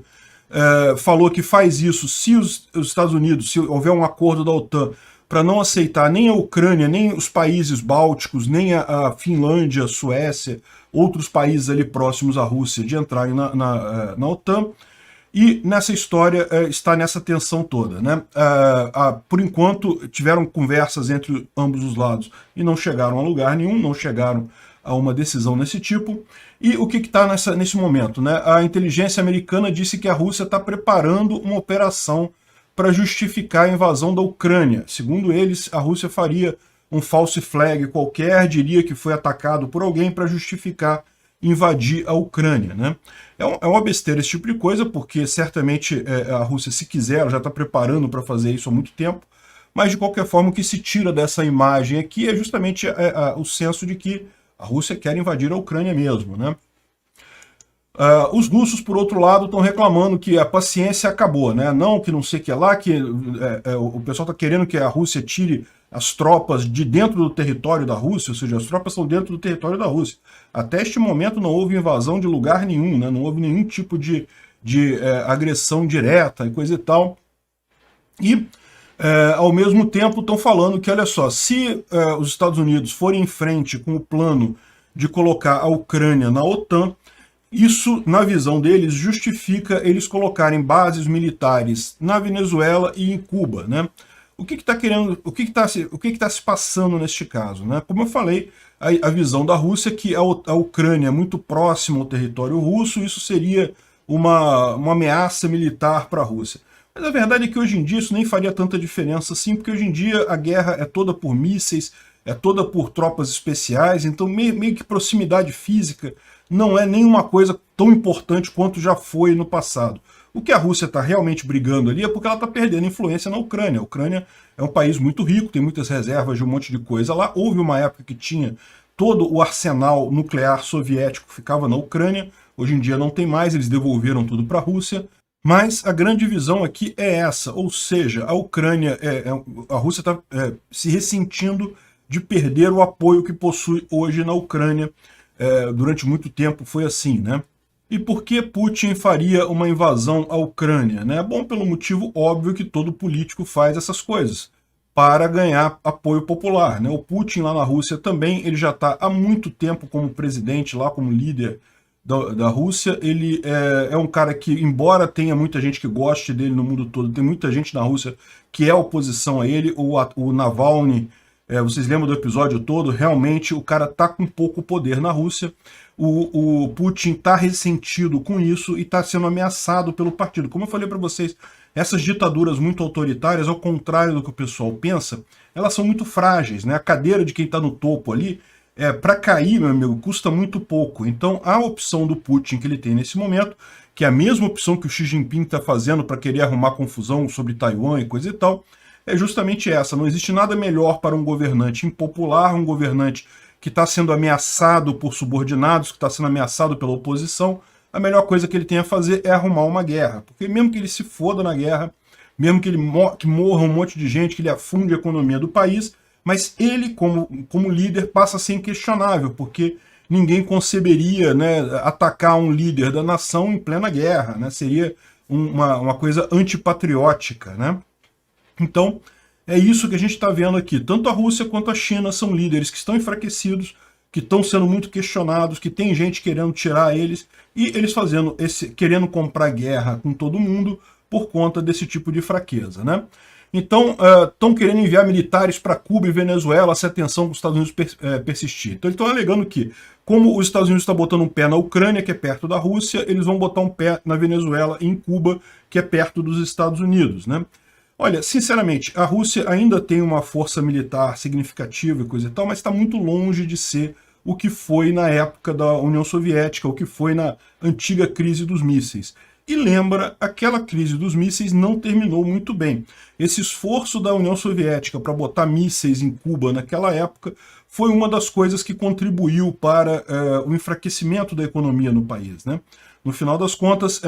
falou que faz isso se os Estados Unidos, se houver um acordo da OTAN, para não aceitar nem a Ucrânia, nem os países bálticos, nem a Finlândia, a Suécia, outros países ali próximos à Rússia de entrarem na OTAN. E nessa história está nessa tensão toda, né? Por enquanto, tiveram conversas entre ambos os lados e não chegaram a lugar nenhum, não chegaram a uma decisão desse tipo. E o que está nesse momento, né? A inteligência americana disse que a Rússia está preparando uma operação para justificar a invasão da Ucrânia. Segundo eles, a Rússia faria um false flag qualquer, diria que foi atacado por alguém para justificar invadir a Ucrânia, né? É uma besteira esse tipo de coisa, porque certamente a Rússia, se quiser, ela já está preparando para fazer isso há muito tempo, mas de qualquer forma o que se tira dessa imagem aqui é justamente o senso de que a Rússia quer invadir a Ucrânia mesmo, né? Os russos, por outro lado, estão reclamando que a paciência acabou, né? Não, que não sei o que lá, que o pessoal está querendo que a Rússia tire as tropas de dentro do território da Rússia, ou seja, as tropas estão dentro do território da Rússia. Até este momento não houve invasão de lugar nenhum, né? Não houve nenhum tipo de agressão direta e coisa e tal. E, ao mesmo tempo, estão falando que, olha só, se os Estados Unidos forem em frente com o plano de colocar a Ucrânia na OTAN, isso, na visão deles, justifica eles colocarem bases militares na Venezuela e em Cuba, né? O que está se passando neste caso, né? Como eu falei, a visão da Rússia é que a Ucrânia é muito próxima ao território russo, isso seria uma ameaça militar para a Rússia. Mas a verdade é que hoje em dia isso nem faria tanta diferença assim, porque hoje em dia a guerra é toda por mísseis, é toda por tropas especiais, então meio que proximidade física não é nenhuma coisa tão importante quanto já foi no passado. O que a Rússia está realmente brigando ali é porque ela está perdendo influência na Ucrânia. A Ucrânia é um país muito rico, tem muitas reservas de um monte de coisa lá. Houve uma época que tinha todo o arsenal nuclear soviético que ficava na Ucrânia. Hoje em dia não tem mais, eles devolveram tudo para a Rússia. Mas a grande visão aqui é essa, ou seja, a Ucrânia, a Rússia está se ressentindo de perder o apoio que possui hoje na Ucrânia. Durante muito tempo foi assim, né? E por que Putin faria uma invasão à Ucrânia? Né? Bom, pelo motivo óbvio que todo político faz essas coisas, para ganhar apoio popular. Né? O Putin lá na Rússia também, ele já está há muito tempo como presidente lá, como líder da Rússia. Ele é um cara que, embora tenha muita gente que goste dele no mundo todo, tem muita gente na Rússia que é oposição a ele. O Navalny, vocês lembram do episódio todo? Realmente o cara está com pouco poder na Rússia. O Putin está ressentido com isso e está sendo ameaçado pelo partido. Como eu falei para vocês, essas ditaduras muito autoritárias, ao contrário do que o pessoal pensa, elas são muito frágeis, né? A cadeira de quem está no topo ali, para cair, meu amigo, custa muito pouco. Então a opção do Putin que ele tem nesse momento, que é a mesma opção que o Xi Jinping está fazendo para querer arrumar confusão sobre Taiwan e coisa e tal, é justamente essa. Não existe nada melhor para um governante impopular, um governante que está sendo ameaçado por subordinados, que está sendo ameaçado pela oposição. A melhor coisa que ele tem a fazer é arrumar uma guerra. Porque mesmo que ele se foda na guerra, mesmo que que morra um monte de gente, que ele afunde a economia do país, mas ele, como líder, passa a ser inquestionável, porque ninguém conceberia, né, atacar um líder da nação em plena guerra. Né? Seria uma coisa antipatriótica. Né? Então, é isso que a gente está vendo aqui. Tanto a Rússia quanto a China são líderes que estão enfraquecidos, que estão sendo muito questionados, que tem gente querendo tirar eles, e eles querendo comprar guerra com todo mundo por conta desse tipo de fraqueza. Né? Então, estão querendo enviar militares para Cuba e Venezuela se a tensão com os Estados Unidos persistir. Então, eles estão alegando que, como os Estados Unidos estão botando um pé na Ucrânia, que é perto da Rússia, eles vão botar um pé na Venezuela e em Cuba, que é perto dos Estados Unidos. Né? Olha, sinceramente, a Rússia ainda tem uma força militar significativa e coisa e tal, mas está muito longe de ser o que foi na época da União Soviética, o que foi na antiga crise dos mísseis. E lembra, aquela crise dos mísseis não terminou muito bem. Esse esforço da União Soviética para botar mísseis em Cuba naquela época foi uma das coisas que contribuiu para o enfraquecimento da economia no país. Né? No final das contas,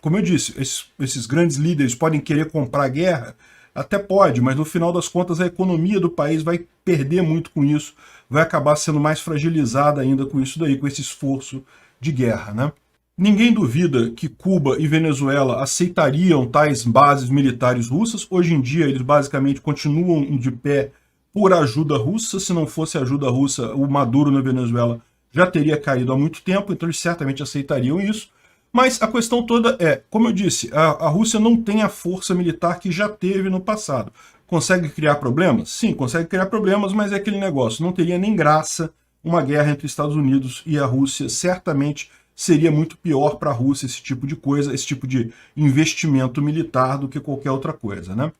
como eu disse, esses grandes líderes podem querer comprar guerra, até pode, mas no final das contas a economia do país vai perder muito com isso, vai acabar sendo mais fragilizada ainda com isso daí, com esse esforço de guerra. Né? Ninguém duvida que Cuba e Venezuela aceitariam tais bases militares russas. Hoje em dia eles basicamente continuam de pé por ajuda russa. Se não fosse ajuda russa, o Maduro na Venezuela já teria caído há muito tempo, então eles certamente aceitariam isso. Mas a questão toda é, como eu disse, a Rússia não tem a força militar que já teve no passado. Consegue criar problemas? Sim, consegue criar problemas, mas é aquele negócio, não teria nem graça uma guerra entre Estados Unidos e a Rússia. Certamente seria muito pior para a Rússia esse tipo de coisa, esse tipo de investimento militar do que qualquer outra coisa. Né?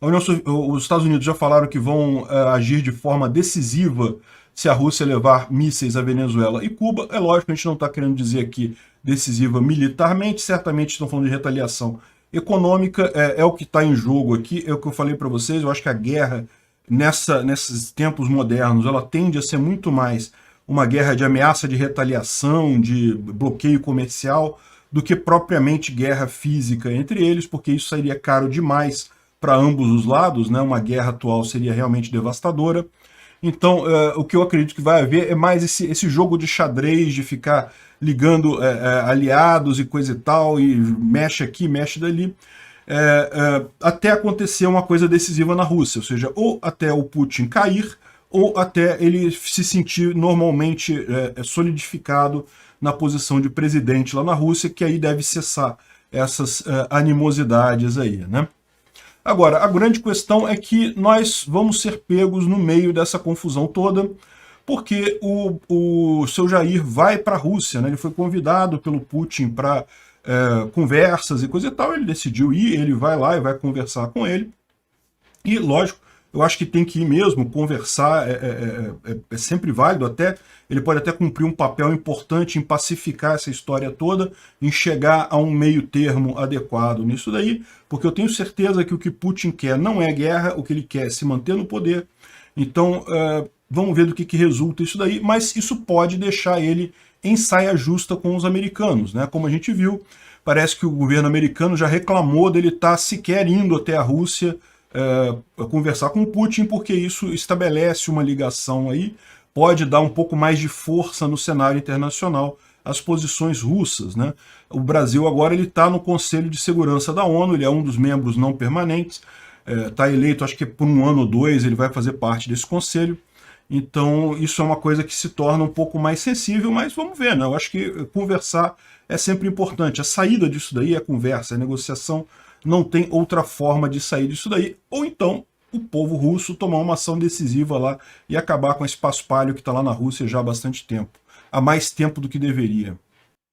Os Estados Unidos já falaram que vão agir de forma decisiva se a Rússia levar mísseis à Venezuela e Cuba. É lógico que a gente não está querendo dizer aqui decisiva militarmente, certamente estão falando de retaliação econômica, é o que está em jogo aqui, é o que eu falei para vocês. Eu acho que a guerra, nesses tempos modernos, ela tende a ser muito mais uma guerra de ameaça de retaliação, de bloqueio comercial, do que propriamente guerra física entre eles, porque isso seria caro demais para ambos os lados, né? Uma guerra atual seria realmente devastadora. Então, o que eu acredito que vai haver é mais esse jogo de xadrez, de ficar ligando aliados e coisa e tal, e mexe aqui, mexe dali, até acontecer uma coisa decisiva na Rússia, ou seja, ou até o Putin cair, ou até ele se sentir normalmente solidificado na posição de presidente lá na Rússia, que aí deve cessar essas animosidades aí, né? Agora, a grande questão é que nós vamos ser pegos no meio dessa confusão toda, porque o seu Jair vai para a Rússia, né? Ele foi convidado pelo Putin para conversas e coisa e tal, ele decidiu ir, ele vai lá e vai conversar com ele, e lógico, eu acho que tem que ir mesmo, conversar é sempre válido, até ele pode até cumprir um papel importante em pacificar essa história toda, em chegar a um meio termo adequado nisso daí, porque eu tenho certeza que o que Putin quer não é guerra, o que ele quer é se manter no poder. Então, vamos ver do que resulta isso daí, mas isso pode deixar ele em saia justa com os americanos, né? Como a gente viu, parece que o governo americano já reclamou dele estar sequer indo até a Rússia conversar com o Putin, porque isso estabelece uma ligação aí, pode dar um pouco mais de força no cenário internacional às posições russas, né? O Brasil agora está no Conselho de Segurança da ONU, ele é um dos membros não permanentes, está eleito, acho que por um ano ou dois ele vai fazer parte desse conselho. Então, isso é uma coisa que se torna um pouco mais sensível, mas vamos ver, né? Eu acho que conversar é sempre importante. A saída disso daí é a conversa, a negociação, não tem outra forma de sair disso daí. Ou então, o povo russo tomar uma ação decisiva lá e acabar com esse paspalho que está lá na Rússia já há bastante tempo. Há mais tempo do que deveria.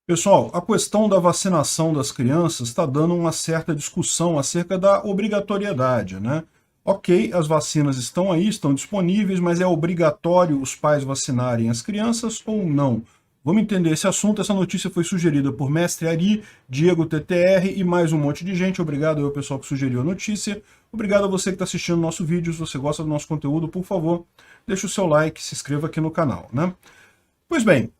Pessoal, a questão da vacinação das crianças está dando uma certa discussão acerca da obrigatoriedade, né? Ok, as vacinas estão aí, estão disponíveis, mas é obrigatório os pais vacinarem as crianças ou não? Vamos entender esse assunto. Essa notícia foi sugerida por Mestre Ari, Diego TTR e mais um monte de gente. Obrigado ao pessoal que sugeriu a notícia. Obrigado a você que está assistindo o nosso vídeo. Se você gosta do nosso conteúdo, por favor, deixe o seu like, se inscreva aqui no canal, né? Pois bem,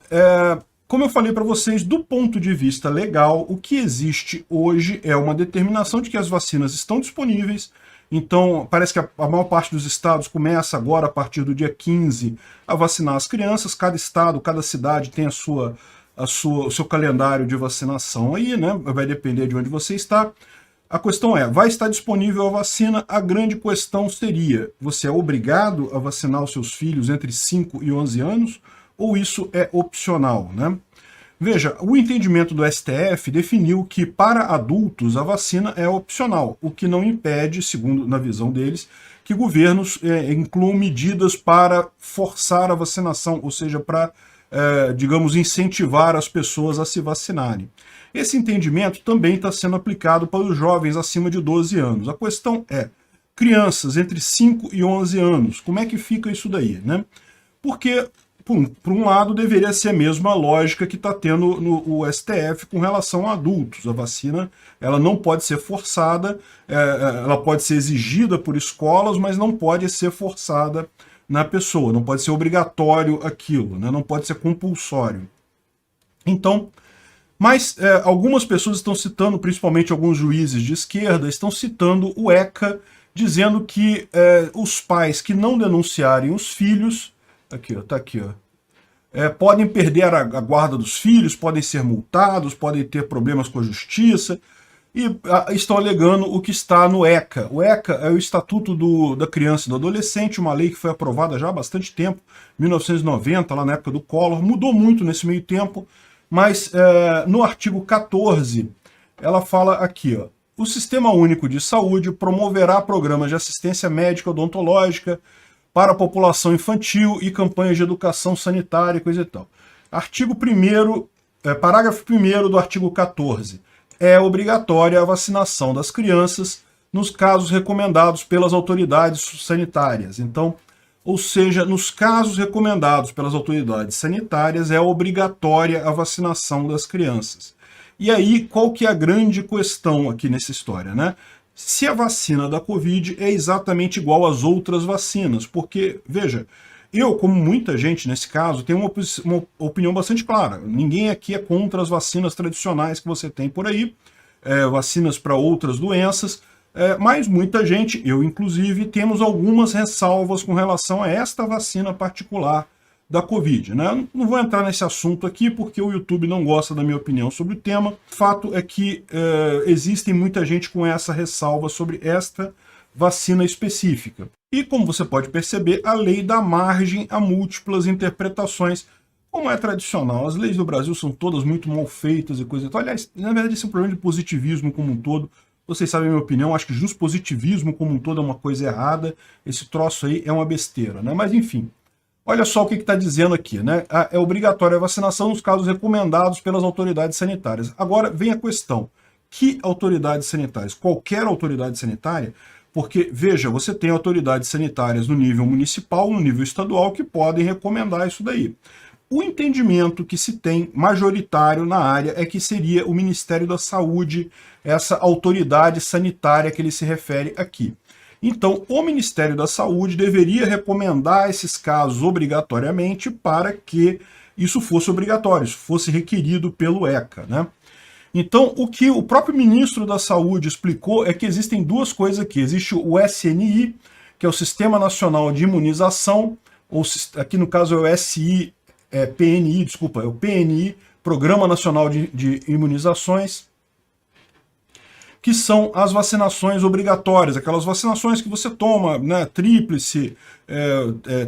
como eu falei para vocês, do ponto de vista legal, o que existe hoje é uma determinação de que as vacinas estão disponíveis. Então, parece que a maior parte dos estados começa agora, a partir do dia 15, a vacinar as crianças. Cada estado, cada cidade tem o seu calendário de vacinação aí, né? Vai depender de onde você está. A questão é, vai estar disponível a vacina? A grande questão seria, você é obrigado a vacinar os seus filhos entre 5 e 11 anos? Ou isso é opcional, né? Veja, o entendimento do STF definiu que para adultos a vacina é opcional, o que não impede, segundo na visão deles, que governos incluam medidas para forçar a vacinação, ou seja, para, digamos, incentivar as pessoas a se vacinarem. Esse entendimento também está sendo aplicado para os jovens acima de 12 anos. A questão é, crianças entre 5 e 11 anos, como é que fica isso daí, né? Porque por um lado, deveria ser a mesma lógica que está tendo no STF com relação a adultos. A vacina ela não pode ser forçada, ela pode ser exigida por escolas, mas não pode ser forçada na pessoa, não pode ser obrigatório aquilo, né? Não pode ser compulsório. Então, mas algumas pessoas estão citando, principalmente alguns juízes de esquerda, estão citando o ECA, dizendo que os pais que não denunciarem os filhos, aqui, ó, tá aqui, ó, podem perder a guarda dos filhos, podem ser multados, podem ter problemas com a justiça, e estão alegando o que está no ECA. O ECA é o Estatuto da Criança e do Adolescente, uma lei que foi aprovada já há bastante tempo, 1990, lá na época do Collor, mudou muito nesse meio tempo, mas no artigo 14, ela fala aqui, ó, o Sistema Único de Saúde promoverá programas de assistência médica odontológica para a população infantil e campanhas de educação sanitária e coisa e tal. Artigo 1º, parágrafo 1º do artigo 14. É obrigatória a vacinação das crianças nos casos recomendados pelas autoridades sanitárias. Então, ou seja, nos casos recomendados pelas autoridades sanitárias, é obrigatória a vacinação das crianças. E aí, qual que é a grande questão aqui nessa história, né? Se a vacina da Covid é exatamente igual às outras vacinas, porque, veja, eu, como muita gente nesse caso, tenho uma opinião bastante clara. Ninguém aqui é contra as vacinas tradicionais que você tem por aí, vacinas para outras doenças, mas muita gente, eu inclusive, temos algumas ressalvas com relação a esta vacina particular da Covid, né? Não vou entrar nesse assunto aqui porque o YouTube não gosta da minha opinião sobre o tema. Fato é que existem muita gente com essa ressalva sobre esta vacina específica. E como você pode perceber, a lei dá margem a múltiplas interpretações, como é tradicional. As leis do Brasil são todas muito mal feitas e coisa e tal. Aliás, na verdade, esse é um problema de positivismo como um todo. Vocês sabem a minha opinião, acho que positivismo como um todo é uma coisa errada. Esse troço aí é uma besteira, né? Mas enfim. Olha só o que está dizendo aqui, né? É obrigatória a vacinação nos casos recomendados pelas autoridades sanitárias. Agora vem a questão, que autoridades sanitárias? Qualquer autoridade sanitária? Porque, veja, você tem autoridades sanitárias no nível municipal, no nível estadual, que podem recomendar isso daí. O entendimento que se tem majoritário na área é que seria o Ministério da Saúde, essa autoridade sanitária que ele se refere aqui. Então, o Ministério da Saúde deveria recomendar esses casos obrigatoriamente para que isso fosse obrigatório, isso fosse requerido pelo ECA, né? Então, o que o próprio ministro da Saúde explicou é que existem duas coisas aqui. Existe o SNI, que é o Sistema Nacional de Imunização, ou aqui no caso é o PNI, desculpa, é o PNI, Programa Nacional de Imunizações, que são as vacinações obrigatórias, aquelas vacinações que você toma, né, tríplice,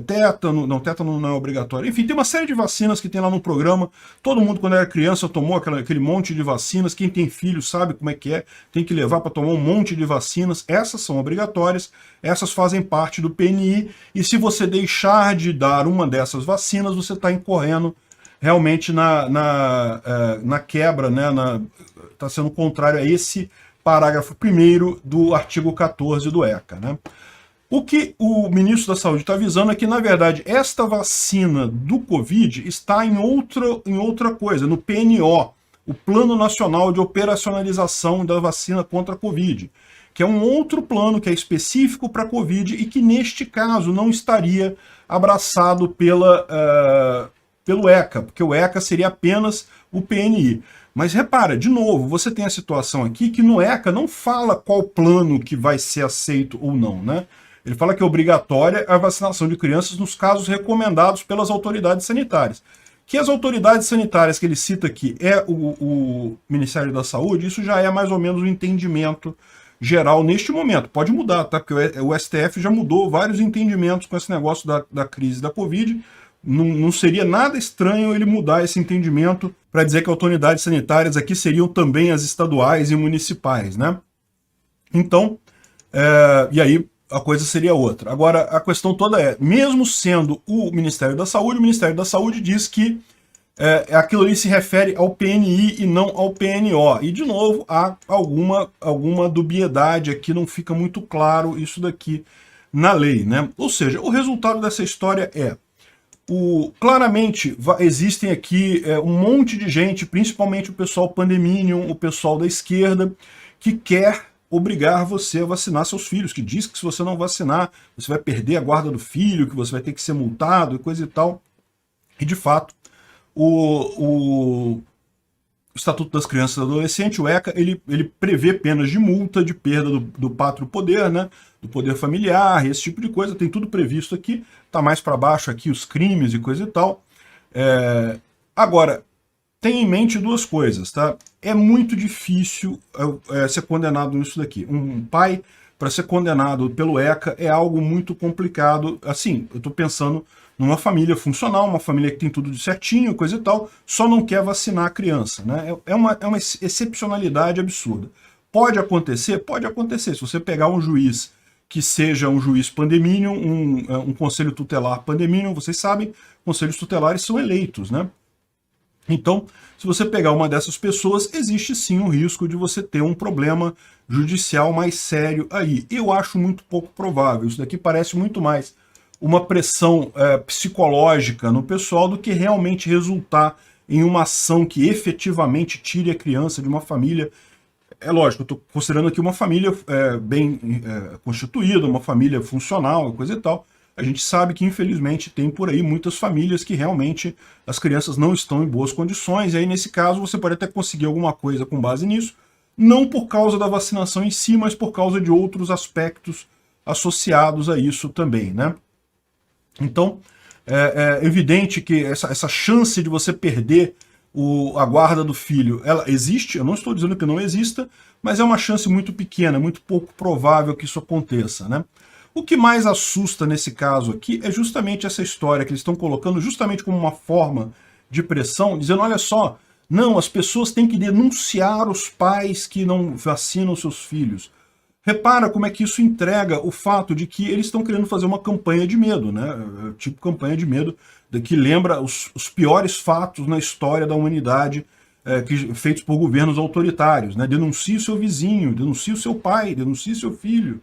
tétano não é obrigatório, enfim, tem uma série de vacinas que tem lá no programa, todo mundo quando era criança tomou aquele monte de vacinas, quem tem filho sabe como é que é, tem que levar para tomar um monte de vacinas, essas são obrigatórias, essas fazem parte do PNI, e se você deixar de dar uma dessas vacinas, você está incorrendo realmente na quebra, né, está sendo contrário a esse parágrafo 1º do artigo 14 do ECA, né? O que o ministro da Saúde está avisando é que, na verdade, esta vacina do Covid está em outra coisa, no PNO, o Plano Nacional de Operacionalização da Vacina contra a Covid, que é um outro plano que é específico para a Covid e que, neste caso, não estaria abraçado pelo ECA, porque o ECA seria apenas o PNI. Mas repara, de novo, você tem a situação aqui que no ECA não fala qual plano que vai ser aceito ou não, né? Ele fala que é obrigatória a vacinação de crianças nos casos recomendados pelas autoridades sanitárias. Que as autoridades sanitárias que ele cita aqui é o Ministério da Saúde, isso já é mais ou menos o entendimento geral neste momento. Pode mudar, tá? Porque o STF já mudou vários entendimentos com esse negócio da crise da Covid. Não seria nada estranho ele mudar esse entendimento para dizer que autoridades sanitárias aqui seriam também as estaduais e municipais, né? Então, e aí a coisa seria outra. Agora, a questão toda é, mesmo sendo o Ministério da Saúde diz que aquilo ali se refere ao PNI e não ao PNO. E, de novo, há alguma dubiedade aqui, não fica muito claro isso daqui na lei, né? Ou seja, o resultado dessa história é claramente existem aqui um monte de gente, principalmente o pessoal pandeminium, o pessoal da esquerda, que quer obrigar você a vacinar seus filhos, que diz que se você não vacinar, você vai perder a guarda do filho, que você vai ter que ser multado e coisa e tal. E, de fato, o Estatuto das Crianças e Adolescentes, o ECA, ele prevê penas de multa, de perda do pátrio poder, né, do poder familiar, esse tipo de coisa, tem tudo previsto aqui, tá mais para baixo aqui os crimes e coisa e tal. Agora, tenha em mente duas coisas, tá? É muito difícil ser condenado nisso daqui. Um pai, para ser condenado pelo ECA, é algo muito complicado. Assim, eu estou pensando numa família funcional, uma família que tem tudo de certinho, coisa e tal, só não quer vacinar a criança, né? É uma excepcionalidade absurda. Pode acontecer? Pode acontecer. Se você pegar um juiz que seja um juiz pandeminium, um conselho tutelar pandeminium, vocês sabem, conselhos tutelares são eleitos, né? Então, se você pegar uma dessas pessoas, existe sim o risco de você ter um problema judicial mais sério aí. Eu acho muito pouco provável. Isso daqui parece muito mais uma pressão psicológica no pessoal do que realmente resultar em uma ação que efetivamente tire a criança de uma família. É lógico, eu estou considerando aqui uma família bem constituída, uma família funcional, coisa e tal. A gente sabe que, infelizmente, tem por aí muitas famílias que realmente as crianças não estão em boas condições, e aí, nesse caso, você pode até conseguir alguma coisa com base nisso, não por causa da vacinação em si, mas por causa de outros aspectos associados a isso também, né? Então, é evidente que essa chance de você perder a guarda do filho, ela existe, eu não estou dizendo que não exista, mas é uma chance muito pequena, muito pouco provável que isso aconteça, né? O que mais assusta nesse caso aqui é justamente essa história que eles estão colocando justamente como uma forma de pressão, dizendo, olha só, não, as pessoas têm que denunciar os pais que não vacinam seus filhos. Repara como é que isso entrega o fato de que eles estão querendo fazer uma campanha de medo, né? Tipo campanha de medo que lembra os piores fatos na história da humanidade feitos por governos autoritários, né? Denuncie o seu vizinho, denuncie o seu pai, denuncie seu filho.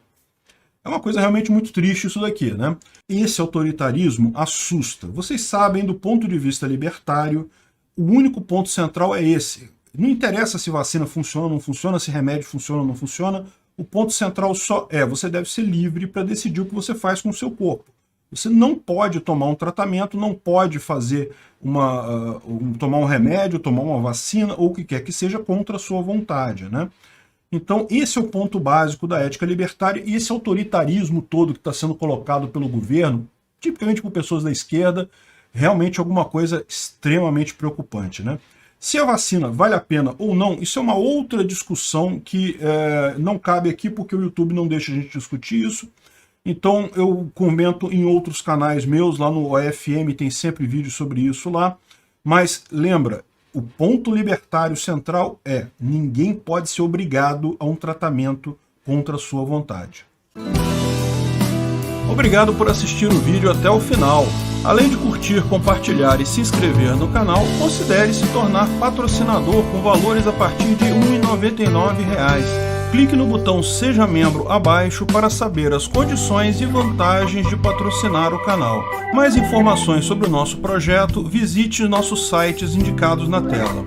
É uma coisa realmente muito triste isso daqui, né? Esse autoritarismo assusta. Vocês sabem, do ponto de vista libertário, o único ponto central é esse. Não interessa se vacina funciona ou não funciona, se remédio funciona ou não funciona, o ponto central só é: você deve ser livre para decidir o que você faz com o seu corpo. Você não pode tomar um tratamento, não pode fazer tomar um remédio, tomar uma vacina, ou o que quer que seja, contra a sua vontade, né? Então, esse é o ponto básico da ética libertária, e esse autoritarismo todo que está sendo colocado pelo governo, tipicamente por pessoas da esquerda, realmente é alguma coisa extremamente preocupante, né? Se a vacina vale a pena ou não, isso é uma outra discussão que não cabe aqui, porque o YouTube não deixa a gente discutir isso. Então eu comento em outros canais meus, lá no OFM tem sempre vídeo sobre isso lá. Mas lembra, o ponto libertário central é: ninguém pode ser obrigado a um tratamento contra a sua vontade. Obrigado por assistir o vídeo até o final. Além de curtir, compartilhar e se inscrever no canal, considere se tornar patrocinador com valores a partir de R$ 1,99. Clique no botão Seja Membro abaixo para saber as condições e vantagens de patrocinar o canal. Mais informações sobre o nosso projeto, visite nossos sites indicados na tela.